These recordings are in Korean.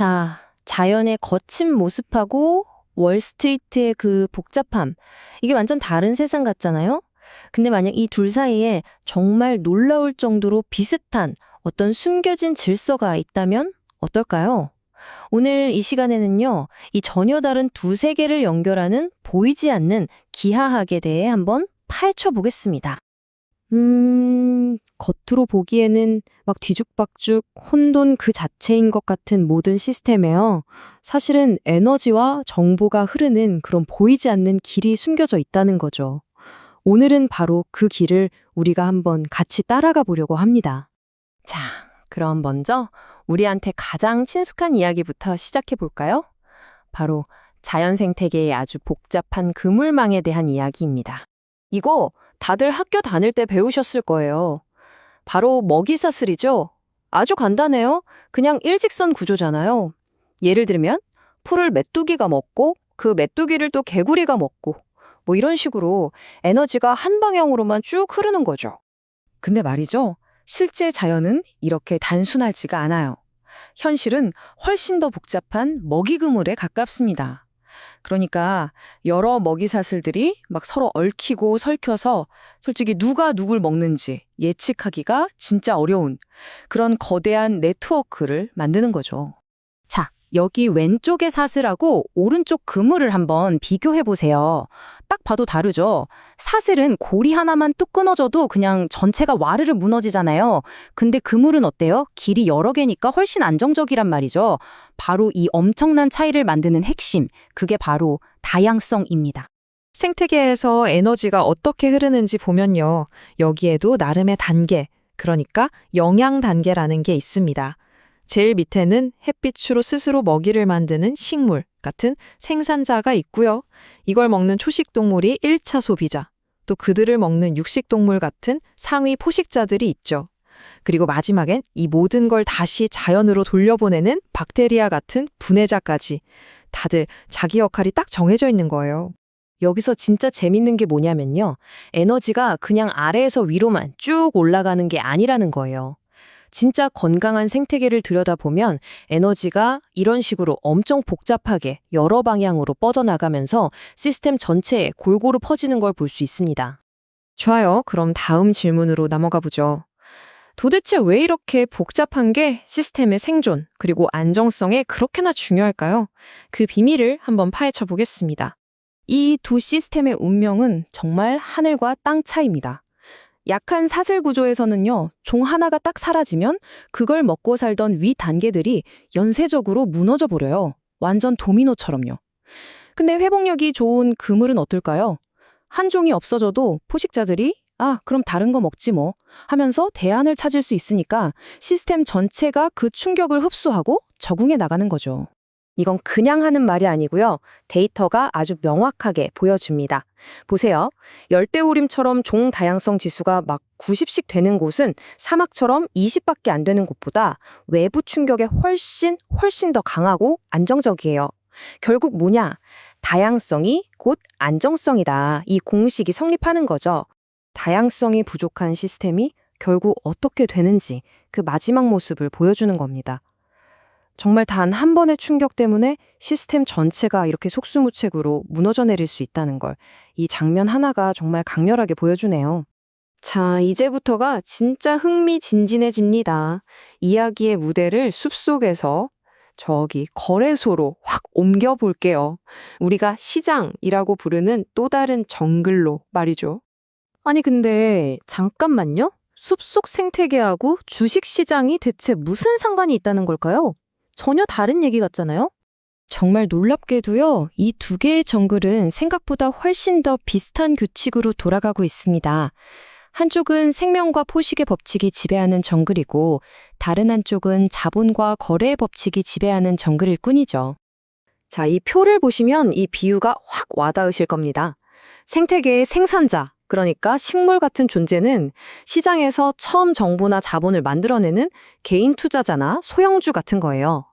자, 자연의 거친 모습하고 월스트리트의 그 복잡함. 이게 완전 다른 세상 같잖아요? 근데 만약 이 둘 사이에 정말 놀라울 정도로 비슷한 어떤 숨겨진 질서가 있다면 어떨까요? 오늘 이 시간에는요, 이 전혀 다른 두 세계를 연결하는 보이지 않는 기하학에 대해 한번 파헤쳐 보겠습니다. 겉으로 보기에는 막 뒤죽박죽 혼돈 그 자체인 것 같은 모든 시스템에요. 사실은 에너지와 정보가 흐르는 그런 보이지 않는 길이 숨겨져 있다는 거죠. 오늘은 바로 그 길을 우리가 한번 같이 따라가 보려고 합니다. 자, 그럼 먼저 우리한테 가장 친숙한 이야기부터 시작해 볼까요? 바로 자연 생태계의 아주 복잡한 그물망에 대한 이야기입니다. 이거 다들 학교 다닐 때 배우셨을 거예요. 바로 먹이사슬이죠. 아주 간단해요. 그냥 일직선 구조잖아요. 예를 들면 풀을 메뚜기가 먹고 그 메뚜기를 또 개구리가 먹고 뭐 이런 식으로 에너지가 한 방향으로만 쭉 흐르는 거죠. 근데 말이죠. 실제 자연은 이렇게 단순하지가 않아요. 현실은 훨씬 더 복잡한 먹이 그물에 가깝습니다. 그러니까 여러 먹이 사슬들이 막 서로 얽히고 설켜서 솔직히 누가 누굴 먹는지 예측하기가 진짜 어려운 그런 거대한 네트워크를 만드는 거죠. 자, 여기 왼쪽의 사슬하고 오른쪽 그물을 한번 비교해 보세요. 딱 봐도 다르죠? 사슬은 고리 하나만 뚝 끊어져도 그냥 전체가 와르르 무너지잖아요. 근데 그물은 어때요? 길이 여러 개니까 훨씬 안정적이란 말이죠. 바로 이 엄청난 차이를 만드는 핵심, 그게 바로 다양성입니다. 생태계에서 에너지가 어떻게 흐르는지 보면요. 여기에도 나름의 단계, 그러니까 영양 단계라는 게 있습니다. 제일 밑에는 햇빛으로 스스로 먹이를 만드는 식물 같은 생산자가 있고요. 이걸 먹는 초식동물이 1차 소비자, 또 그들을 먹는 육식동물 같은 상위 포식자들이 있죠. 그리고 마지막엔 이 모든 걸 다시 자연으로 돌려보내는 박테리아 같은 분해자까지 다들 자기 역할이 딱 정해져 있는 거예요. 여기서 진짜 재밌는 게 뭐냐면요. 에너지가 그냥 아래에서 위로만 쭉 올라가는 게 아니라는 거예요. 진짜 건강한 생태계를 들여다보면 에너지가 이런 식으로 엄청 복잡하게 여러 방향으로 뻗어나가면서 시스템 전체에 골고루 퍼지는 걸 볼 수 있습니다. 좋아요. 그럼 다음 질문으로 넘어가 보죠. 도대체 왜 이렇게 복잡한 게 시스템의 생존 그리고 안정성에 그렇게나 중요할까요? 그 비밀을 한번 파헤쳐 보겠습니다. 이 두 시스템의 운명은 정말 하늘과 땅 차이입니다. 약한 사슬 구조에서는요, 종 하나가 딱 사라지면 그걸 먹고 살던 위 단계들이 연쇄적으로 무너져 버려요. 완전 도미노처럼요. 근데 회복력이 좋은 그물은 어떨까요? 한 종이 없어져도 포식자들이 그럼 다른 거 먹지 뭐 하면서 대안을 찾을 수 있으니까 시스템 전체가 그 충격을 흡수하고 적응해 나가는 거죠. 이건 그냥 하는 말이 아니고요. 데이터가 아주 명확하게 보여줍니다. 보세요. 열대우림처럼 종 다양성 지수가 막 90씩 되는 곳은 사막처럼 20밖에 안 되는 곳보다 외부 충격에 훨씬 더 강하고 안정적이에요. 결국 뭐냐? 다양성이 곧 안정성이다. 이 공식이 성립하는 거죠. 다양성이 부족한 시스템이 결국 어떻게 되는지 그 마지막 모습을 보여주는 겁니다. 정말 단 한 번의 충격 때문에 시스템 전체가 이렇게 속수무책으로 무너져 내릴 수 있다는 걸 이 장면 하나가 정말 강렬하게 보여주네요. 자, 이제부터가 진짜 흥미진진해집니다. 이야기의 무대를 숲속에서 저기 거래소로 확 옮겨볼게요. 우리가 시장이라고 부르는 또 다른 정글로 말이죠. 아니 근데 잠깐만요. 숲속 생태계하고 주식시장이 대체 무슨 상관이 있다는 걸까요? 전혀 다른 얘기 같잖아요? 정말 놀랍게도요, 이 두 개의 정글은 생각보다 훨씬 더 비슷한 규칙으로 돌아가고 있습니다. 한쪽은 생명과 포식의 법칙이 지배하는 정글이고, 다른 한쪽은 자본과 거래의 법칙이 지배하는 정글일 뿐이죠. 자, 이 표를 보시면 이 비유가 확 와닿으실 겁니다. 생태계의 생산자, 그러니까 식물 같은 존재는 시장에서 처음 정보나 자본을 만들어내는 개인 투자자나 소형주 같은 거예요.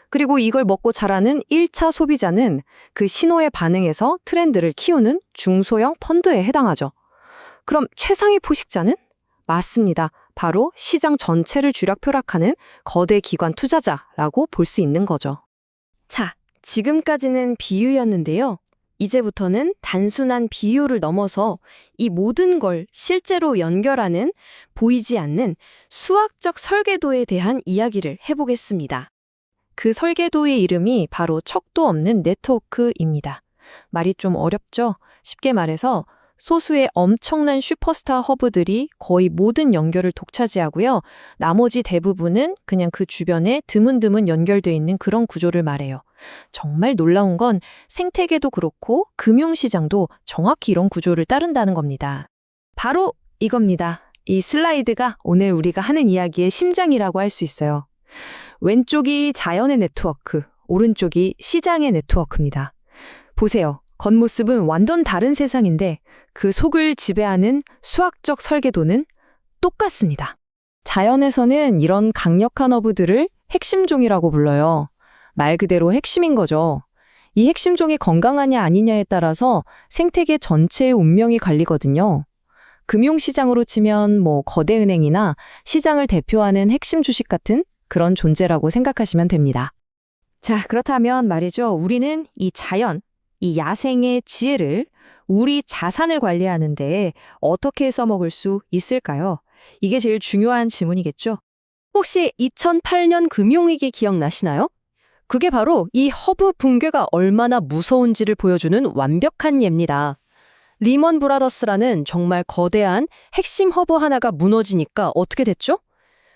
그리고 이걸 먹고 자라는 1차 소비자는 그 신호에 반응해서 트렌드를 키우는 중소형 펀드에 해당하죠. 그럼 최상위 포식자는? 맞습니다. 바로 시장 전체를 쥐락펴락하는 거대 기관 투자자라고 볼 수 있는 거죠. 자, 지금까지는 비유였는데요. 이제부터는 단순한 비유를 넘어서 이 모든 걸 실제로 연결하는 보이지 않는 수학적 설계도에 대한 이야기를 해보겠습니다. 그 설계도의 이름이 바로 척도 없는 네트워크입니다. 말이 좀 어렵죠? 쉽게 말해서 소수의 엄청난 슈퍼스타 허브들이 거의 모든 연결을 독차지하고요. 나머지 대부분은 그냥 그 주변에 드문드문 연결돼 있는 그런 구조를 말해요. 정말 놀라운 건 생태계도 그렇고 금융시장도 정확히 이런 구조를 따른다는 겁니다. 바로 이겁니다. 이 슬라이드가 오늘 우리가 하는 이야기의 심장이라고 할 수 있어요. 왼쪽이 자연의 네트워크, 오른쪽이 시장의 네트워크입니다. 보세요. 겉모습은 완전 다른 세상인데 그 속을 지배하는 수학적 설계도는 똑같습니다. 자연에서는 이런 강력한 허브들을 핵심종이라고 불러요. 말 그대로 핵심인 거죠. 이 핵심종이 건강하냐 아니냐에 따라서 생태계 전체의 운명이 갈리거든요. 금융시장으로 치면 거대 은행이나 시장을 대표하는 핵심 주식 같은 그런 존재라고 생각하시면 됩니다. 자, 그렇다면 말이죠. 우리는 이 자연, 이 야생의 지혜를 우리 자산을 관리하는데 어떻게 써먹을 수 있을까요? 이게 제일 중요한 질문이겠죠? 혹시 2008년 금융위기 기억나시나요? 그게 바로 이 허브 붕괴가 얼마나 무서운지를 보여주는 완벽한 예입니다. 리먼 브라더스라는 정말 거대한 핵심 허브 하나가 무너지니까 어떻게 됐죠?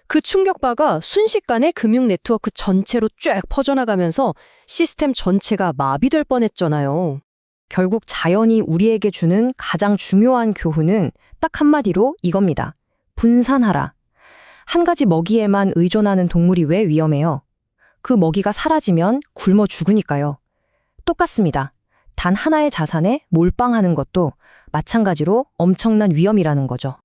그 충격파가 순식간에 금융 네트워크 전체로 쫙 퍼져나가면서 시스템 전체가 마비될 뻔했잖아요. 결국 자연이 우리에게 주는 가장 중요한 교훈은 딱 한마디로 이겁니다. 분산하라. 한 가지 먹이에만 의존하는 동물이 왜 위험해요? 그 먹이가 사라지면 굶어 죽으니까요. 똑같습니다. 단 하나의 자산에 몰빵하는 것도 마찬가지로 엄청난 위험이라는 거죠.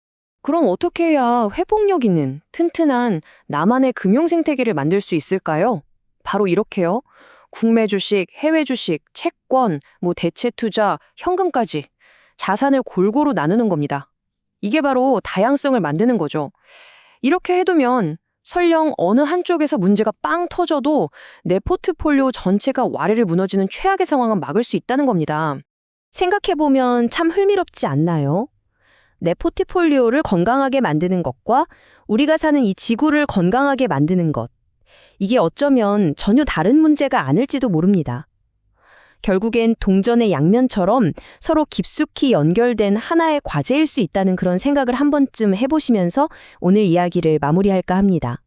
그럼 어떻게 해야 회복력 있는 튼튼한 나만의 금융 생태계를 만들 수 있을까요? 바로 이렇게요. 국내 주식, 해외 주식, 채권, 대체 투자, 현금까지 자산을 골고루 나누는 겁니다. 이게 바로 다양성을 만드는 거죠. 이렇게 해두면 설령 어느 한쪽에서 문제가 빵 터져도 내 포트폴리오 전체가 와르르 무너지는 최악의 상황은 막을 수 있다는 겁니다. 생각해보면 참 흥미롭지 않나요? 내 포트폴리오를 건강하게 만드는 것과 우리가 사는 이 지구를 건강하게 만드는 것. 이게 어쩌면 전혀 다른 문제가 아닐지도 모릅니다. 결국엔 동전의 양면처럼 서로 깊숙이 연결된 하나의 과제일 수 있다는 그런 생각을 한 번쯤 해보시면서 오늘 이야기를 마무리할까 합니다.